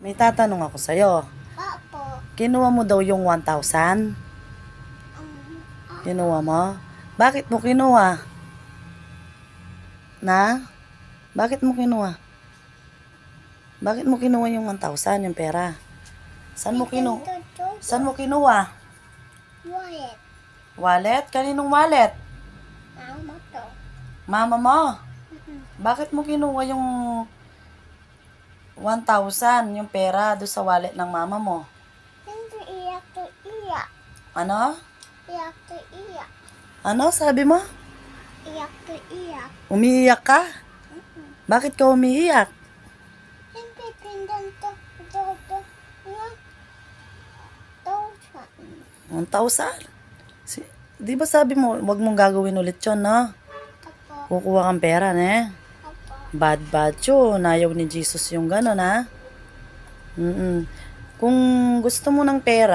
May tatanong ako sa'yo. Opo. Kinuha mo daw yung 1,000? Kinuha mo? Bakit mo kinuha? Na? Bakit mo kinuha? Bakit mo kinuha yung 1,000, yung pera? Saan mo kinuha? Saan mo kinuha? Wallet. Wallet? Kaninong wallet? Mama to. Mama mo? Bakit mo kinuha yung 1,000, yung pera, doon sa wallet ng mama mo? Hindi iyak to iyak. Ano? Iyak to iyak. Ano? Sabi mo? Iyak to iyak. Umiiyak ka? Bakit ka umiiyak? Hindi pindan to. To. Nga. 1,000? Di ba sabi mo, wag mong gagawin ulit yun, no? Opo. Kukuha kang pera, ne? Opo. Bad yun. Ayaw ni Jesus yung gano'n, ha? Kung gusto mo ng pera,